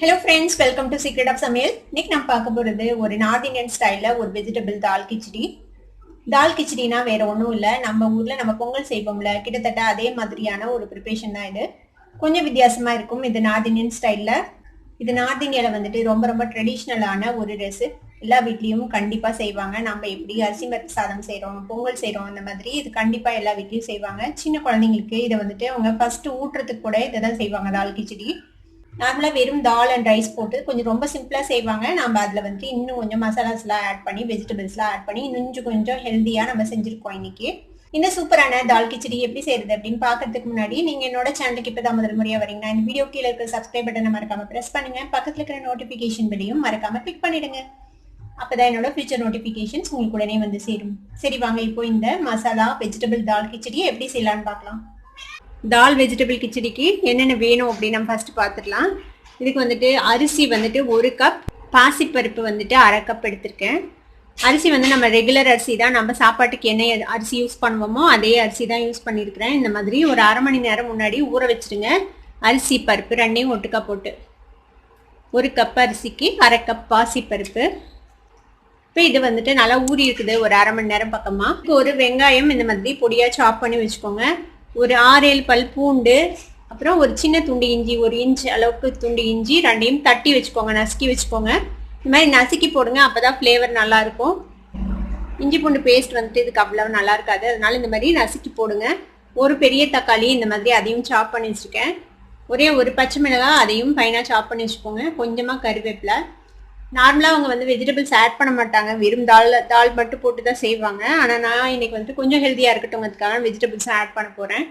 Hello friends, welcome to Secret of Samyal. இன்னைக்கு நம்ம பார்க்க போறது ஒரு நார்த் இந்தியன் ஸ்டைல்ல ஒரு வெஜிடபிள் தால் கிச்சடி. தால் கிச்சடினா வேற ஒன்றும் இல்லை, நம்ம ஊர்ல நம்ம பொங்கல் செய்வோம்ல, கிட்டத்தட்ட அதே மாதிரியான ஒரு ப்ரிப்பரேஷன் தான் இது. கொஞ்சம் வித்தியாசமா இருக்கும். இது நார்த் இந்தியன் ஸ்டைல்ல. இது நார்த் இந்தியால வந்துட்டு ரொம்ப ரொம்ப ட்ரெடிஷ்னலான ஒரு ரெசிபி. எல்லா வீட்லயும் கண்டிப்பா செய்வாங்க. நம்ம எப்படி அரிசி பருப்பு சாதம் செய்யறோம், பொங்கல் செய்யறோம், அந்த மாதிரி இது கண்டிப்பா எல்லா வீட்லயும் செய்வாங்க. சின்ன குழந்தைங்களுக்கு இதை வந்துட்டு அவங்க ஃபர்ஸ்ட் ஊட்டுறதுக்கு கூட இதை தான் செய்வாங்க, தால் கிச்சடி. நார்மலா வெறும் தால் அண்ட் ரைஸ் போட்டு கொஞ்சம் ரொம்ப சிம்பிளா செய்வாங்க. நம்ம அதுல வந்து இன்னும் கொஞ்சம் மசாலாஸ் எல்லாம் ஆட் பண்ணி, வெஜிடபிள்ஸ் எல்லாம் ஆட் பண்ணி இன்னும் கொஞ்சம் ஹெல்தியா நம்ம செஞ்சிருக்கோம் இன்னைக்கு. இந்த சூப்பரான தால் கிச்சடி எப்படி செய்யறது அப்படின்னு பாக்கிறதுக்கு முன்னாடி நீங்க என்னோட சேனலுக்கு இப்பதான் முதல் முறையா வரீங்கன்னா இந்த வீடியோ கீழே இருக்கிற சப்ஸ்கிரைப் பட்டனை மறக்காம பிரஸ் பண்ணுங்க. பக்கத்துல இருக்கிற நோட்டிபிகேஷன் பெல்லையும் மறக்காம கிளிக் பண்ணிடுங்க. அப்பதான் என்னோட ஃபியூச்சர் நோட்டிபிகேஷன்ஸ் உங்களுக்கு உடனே வந்து சேரும். சரி வாங்க இப்போ இந்த மசாலா வெஜிடபிள் தால் கிச்சடியை எப்படி செய்யலான்னு பார்க்கலாம். தால் வெஜிடபிள் கிச்சடிக்கு என்னென்ன வேணும் அப்படின்னு நம்ம ஃபர்ஸ்ட் பார்த்துடலாம். இதுக்கு வந்துட்டு அரிசி வந்துட்டு 1 கப், பாசிப்பருப்பு வந்துட்டு 1/2 கப் எடுத்திருக்கேன். அரிசி வந்து நம்ம ரெகுலர் அரிசி தான், நம்ம சாப்பாட்டுக்கு என்ன அரிசி யூஸ் பண்ணுவோமோ அதே அரிசி தான் யூஸ் பண்ணியிருக்கிறேன். இந்த மாதிரி ஒரு 1/2 மணி நேரம் முன்னாடி ஊற வச்சுருங்க. அரிசி பருப்பு ரெண்டையும் ஒட்டுக்கா போட்டு 1 கப் அரிசிக்கு 1/2 கப் பாசிப்பருப்பு. இப்போ இது வந்துட்டு நல்லா ஊறி இருக்குது ஒரு 1/2 மணி நேரம் பக்கமாக. ஒரு வெங்காயம் இந்த மாதிரி பொடியாக சாப் பண்ணி வச்சுக்கோங்க. ஒரு 6-7 பல் பூண்டு, அப்புறம் ஒரு சின்ன துண்டு இஞ்சி, 1 இன்ச் அளவுக்கு துண்டு இஞ்சி, ரெண்டையும் தட்டி வச்சுக்கோங்க, நசுக்கி வச்சுக்கோங்க. இந்த மாதிரி நசுக்கி போடுங்க, அப்போதான் ஃப்ளேவர் நல்லா இருக்கும். இஞ்சி பூண்டு பேஸ்ட் வந்துட்டு இதுக்கு அவ்வளவு நல்லா இருக்காது, அதனால இந்த மாதிரி நசுக்கி போடுங்க. ஒரு பெரிய தக்காளி இந்த மாதிரி அதையும் சாப் பண்ணி வச்சுருக்கேன். ஒரே ஒரு பச்சை மிளகாய் அதையும் ஃபைனாக சாப் பண்ணி வச்சுக்கோங்க. கொஞ்சமாக கருவேப்பிலை. நார்மலாக அவங்க வந்து வெஜிடபிள்ஸ் ஆட் பண்ண மாட்டாங்க, வெறும் தால் மட்டும் போட்டு தான் செய்வாங்க. ஆனால் நான் இன்னைக்கு வந்துட்டு கொஞ்சம் ஹெல்த்தியாக இருக்கட்டும்ங்கிறதுக்காக வெஜிடபிள்ஸ் ஆட் பண்ண போகிறேன்.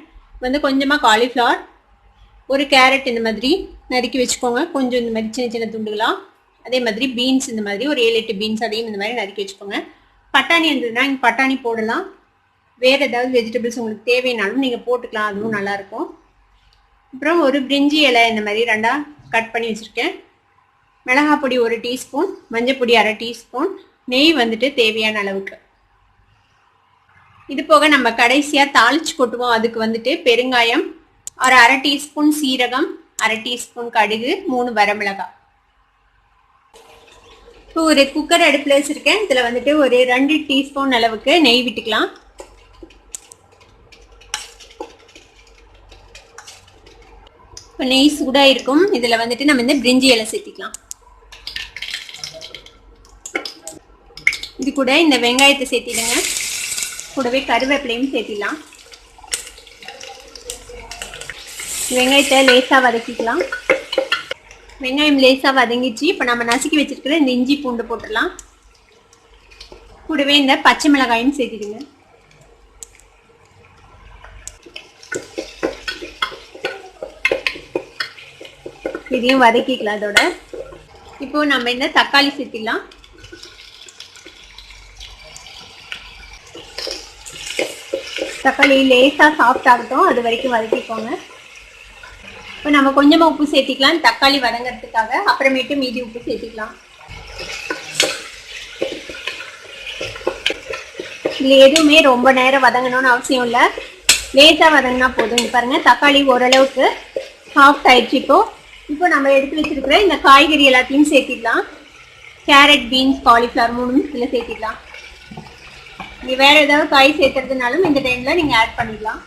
வந்து கொஞ்சமாக காலிஃப்ளவர், ஒரு கேரட் இந்த மாதிரி நறுக்கி வச்சுக்கோங்க, கொஞ்சம் இந்த மாதிரி சின்ன சின்ன துண்டுகளாக. அதே மாதிரி பீன்ஸ் இந்த மாதிரி ஒரு 7-8 பீன்ஸ் அதையும் இந்த மாதிரி நறுக்கி வச்சுக்கோங்க. பட்டாணி இருந்ததுன்னா இங்கே பட்டாணி போடலாம். வேறு ஏதாவது வெஜிடபிள்ஸ் உங்களுக்கு தேவைனாலும் நீங்கள் போட்டுக்கலாம், அதுவும் நல்லாயிருக்கும். அப்புறம் ஒரு பிரிஞ்சி இலை இந்த மாதிரி 2ஆக கட் பண்ணி வச்சுருக்கேன். மிளகாய் பொடி 1 டீஸ்பூன், மஞ்சள் பொடி 1/2 டீஸ்பூன், நெய் வந்துட்டு தேவையான அளவுக்கு. இது போக நம்ம கடைசியாக தாளிச்சு கொட்டுவோம், அதுக்கு வந்துட்டு பெருங்காயம், ஒரு 1/2 டீஸ்பூன் சீரகம், 1/2 டீஸ்பூன் கடுகு, 3 வரமிளகாய். இப்போ ஒரு குக்கர் அடுப்பில் வச்சுருக்கேன். இதில் வந்துட்டு ஒரு 2 டீஸ்பூன் அளவுக்கு நெய் விட்டுக்கலாம். இப்போ நெய் சூடாக இருக்கும். இதில் வந்துட்டு நம்ம இந்த பிரிஞ்சி இலை சேர்த்திக்கலாம். இது கூட இந்த வெங்காயத்தை சேர்த்திடுங்க. கூடவே கருவேப்பிலையும் சேர்த்திடலாம். வெங்காயத்தை லேசாக வதக்கிக்கலாம். வெங்காயம் லேசாக வதங்கிச்சு. இப்போ நம்ம நசுக்கி வச்சிருக்கிற இந்த இஞ்சி பூண்டு போட்டுடலாம். கூடவே இந்த பச்சை மிளகாயும் சேர்த்திடுங்க. இதையும் வதக்கிக்கலாம். அதோட இப்போ நம்ம இந்த தக்காளி சேர்த்திடலாம். தக்காளி லேசாக சாஃப்ட் ஆகட்டும், அது வரைக்கும் வதக்கிக்கோங்க. இப்போ நம்ம கொஞ்சமாக உப்பு சேர்த்திக்கலாம் தக்காளி வதங்கிறதுக்காக, அப்புறமேட்டு மீதி உப்பு சேர்த்திக்கலாம். இதில் எதுவுமே ரொம்ப நேரம் வதங்கணும்னு அவசியம் இல்லை, லேசாக வதங்கினா போதும். பாருங்க தக்காளி ஓரளவுக்கு சாஃப்ட் ஆயிடுச்சு. இப்போ நம்ம எடுத்து வச்சிருக்கிற இந்த காய்கறி எல்லாத்தையும் சேர்த்திடலாம். கேரட், பீன்ஸ், காலிஃப்ளவர் 3 இதில் சேர்த்திடலாம். நீங்கள் வேறு ஏதாவது காய் சேர்த்துறதுனாலும் இந்த டைமில் நீங்கள் ஆட் பண்ணிடலாம்.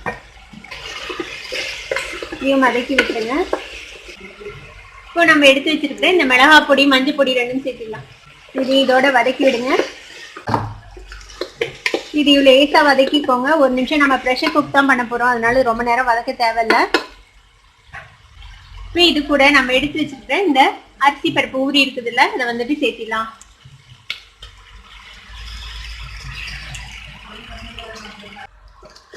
இதையும் வதக்கி விட்டுருங்க. இப்போ நம்ம எடுத்து வச்சிருக்கிற இந்த மிளகாய் பொடி, மஞ்சள் பொடி 2ம் சேர்த்திடலாம். இது இதோட வதக்கி விடுங்க. இது இவ்வளோ லேசாக வதக்கிக்கோங்க. 1 நிமிஷம் நம்ம ப்ரெஷர் குக் தான் பண்ண போகிறோம், அதனால ரொம்ப நேரம் வதக்க தேவையில்லை. இப்போ இது கூட நம்ம எடுத்து வச்சிருக்கிற இந்த அரிசி பருப்பு ஊறி இருக்குதுல்ல, அதை வந்துட்டு சேர்த்திடலாம்.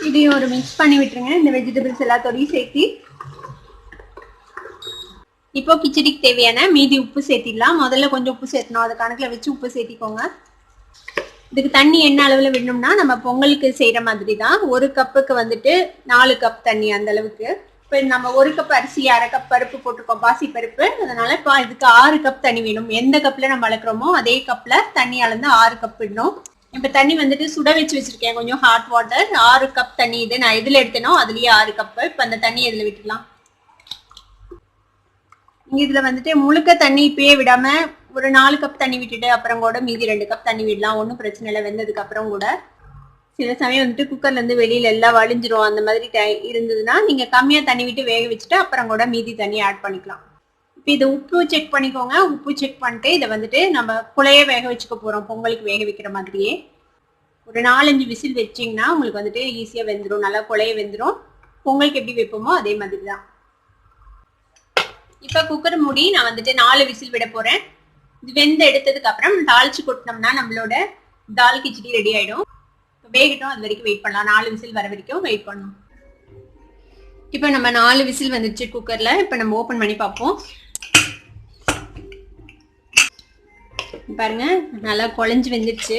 இதையும் ஒரு மிக்ஸ் பண்ணி விட்டுருங்க. இந்த வெஜிடபிள்ஸ் எல்லாத்தோடையும் சேர்த்தி இப்போ கிச்சடிக்கு தேவையான மீதி உப்பு சேர்த்திடலாம். முதல்ல கொஞ்சம் உப்பு சேர்த்தணும், அதை கணக்கில் வச்சு உப்பு சேர்த்திக்கோங்க. இதுக்கு தண்ணி என்ன அளவில் விடணும்னா நம்ம பொங்கலுக்கு செய்கிற மாதிரி தான். 1 கப்புக்கு வந்துட்டு 4 கப் தண்ணி, அந்த அளவுக்கு. இப்போ நம்ம 1 கப் அரிசி 1/2 கப் பருப்பு போட்டிருக்கோம், பாசி பருப்பு. அதனால இப்போ இதுக்கு 6 கப் தண்ணி வேணும். எந்த கப்பில் நம்ம அளக்குறோமோ அதே கப்பில் தண்ணி அளந்து 6 கப் விடணும். இப்போ தண்ணி வந்துட்டு சுட வச்சு வச்சிருக்கேன், கொஞ்சம் ஹாட் வாட்டர். 6 கப் தண்ணி இது. நான் எதில் எடுத்தேனோ அதுலேயே 6 கப்பு. இப்போ அந்த தண்ணி இதில் விட்டுக்கலாம். இதுல வந்துட்டு முழுக்க தண்ணி இப்பயே விடாம ஒரு 4 கப் தண்ணி விட்டுட்டு அப்புறம் கூட மீதி 2 கப் தண்ணி விடலாம். ஒன்றும் பிரச்சனை இல்லை. வெந்ததுக்கு அப்புறம் கூட சில சமயம் வந்துட்டு குக்கர்ல இருந்து வெளியில எல்லாம் வழிஞ்சிரும். அந்த மாதிரி இருந்ததுன்னா நீங்க கம்மியா தண்ணி விட்டு வேக வச்சுட்டு அப்புறம் கூட மீதி தண்ணி ஆட் பண்ணிக்கலாம். இப்போ இதை உப்பு செக் பண்ணிக்கோங்க. உப்பு செக் பண்ணிட்டு இதை வந்துட்டு நம்ம குழைய வேக வச்சுக்க போறோம். பொங்கலுக்கு வேக வைக்கிற மாதிரியே ஒரு 4-5 விசில் வச்சிங்கன்னா உங்களுக்கு வந்துட்டு ஈஸியா வெந்துடும். நல்லா குழைய வெந்துடும். பொங்கலுக்கு எப்படி வைப்போமோ அதே மாதிரி தான். இப்ப குக்கர் மூடி நான் வந்துட்டு 4 விசில் விட போறேன். இது வெந்து எடுத்ததுக்கு அப்புறம் தாளிச்சு கொட்டினோம்னா நம்மளோட தால் கிச்சடி ரெடி ஆயிடும். வேகட்டும், அது வரைக்கும் வெயிட் பண்ணலாம். 4 விசில் வர வரைக்கும் வெயிட் பண்ணணும். இப்ப நம்ம 4 விசில் வந்துச்சு குக்கர்ல. இப்ப நம்ம ஓபன் பண்ணி பார்ப்போம். பாருங்க, நல்லா குழஞ்சு வெந்துருச்சு.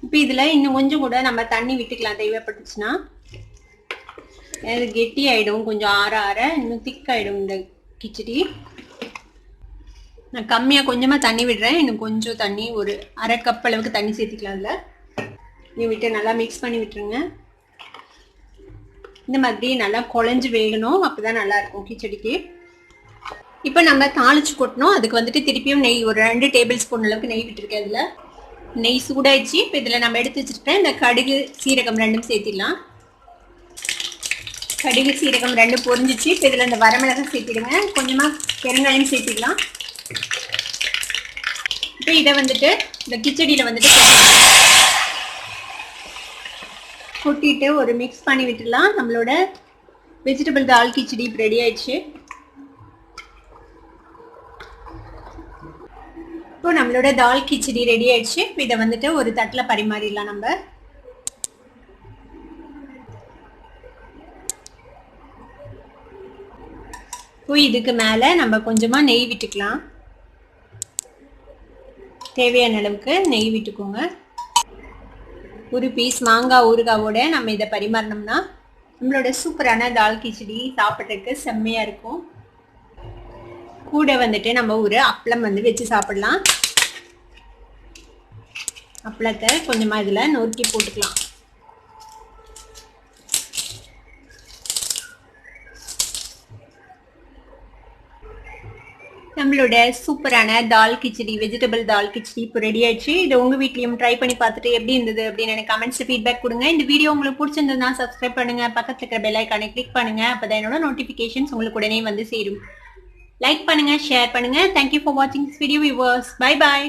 இப்ப இதுல இன்னும் கொஞ்சம் கூட நம்ம தண்ணி விட்டுக்கலாம் தேவைப்பட்டுச்சுன்னா. அது கெட்டி ஆயிடும். கொஞ்சம் ஆற ஆற இன்னும் திக் ஆயிடும் இந்த கிச்சடி. நான் கம்மியா கொஞ்சமா தண்ணி விடுறேன். இன்னும் கொஞ்சம் தண்ணி, ஒரு அரை கப் அளவுக்கு தண்ணி சேர்த்துக்கலாம். அதுல நீ விட்டு நல்லா மிக்ஸ் பண்ணி விட்டுருங்க. இந்த மாதிரி நல்லா குழஞ்சு வேகணும். அப்பதான் நல்லா இருக்கும் கிச்சடிக்கு. இப்ப நம்ம தாளிச்சு கொட்டணும். அதுக்கு வந்துட்டு திருப்பியும் நெய் ஒரு 2 டேபிள் ஸ்பூன் அளவுக்கு நெய் விட்டுருக்கேன். இதுல நெய் சூடாயிடுச்சு. இப்ப இதுல நம்ம எடுத்து வச்சிருக்கேன் இந்த கடுகு சீரகம் 2 சேர்த்திடலாம். கடுகு சீரகம் 2 பொரிஞ்சிச்சு. இப்போ இதில் இந்த வரமிளகாய் சேர்த்திடுங்க. கொஞ்சமா பெருங்காயம் சேர்த்திடலாம். இப்போ இதை வந்துட்டு இந்த கிச்சடியில வந்துட்டு கொட்டிட்டு ஒரு மிக்ஸ் பண்ணி விட்டுடலாம். நம்மளோட வெஜிடபிள் தால் கிச்சடி இப்போ ரெடி ஆயிடுச்சு. இப்போ நம்மளோட தால் கிச்சடி ரெடி ஆயிடுச்சு. இப்போ இதை வந்துட்டு ஒரு தட்டில் பரிமாறிடலாம் நம்ம. இதுக்கு மேல நம்ம கொஞ்சமா நெய் விட்டுக்கலாம். தேவையான அளவுக்கு நெய் விட்டுக்கோங்க. ஒரு பீஸ் மாங்காய் ஊறுகாவோட நம்ம இதை பரிமாறினோம்னா நம்மளோட சூப்பரான தால் கிச்சடி சாப்பிட்றதுக்கு செம்மையா இருக்கும். கூட வந்துட்டு நம்ம ஒரு அப்பளம் வந்து வச்சு சாப்பிடலாம். அப்பளத்தை கொஞ்சமா இதுல நொறுக்கி போட்டுக்கலாம். நம்மளோட சூப்பரான தால் கிச்சடி, வெஜிடபிள் தால் கிச்சடி இப்போ ரெடி ஆயிடுச்சு. இது உங்க வீட்லயும் ட்ரை பண்ணி பார்த்துட்டு எப்படி இருந்தது அப்படின்னு எனக்கு கமெண்ட்ஸ்ல ஃபீட்பேக் கொடுங்க. இந்த வீடியோ உங்களுக்கு பிடிச்சிருந்ததுன்னா சப்ஸ்கிரைப் பண்ணுங்க. பக்கத்துல இருக்கிற பெல் ஐக்கானை கிளிக் பண்ணுங்க. அப்பதான் என்னோட நோட்டிபிகேஷன்ஸ் உங்களுக்கு உடனே வந்து சேரும். லைக் பண்ணுங்க, ஷேர் பண்ணுங்க. தேங்க்யூ ஃபார் வாட்சிங் this video viewers. Bye bye.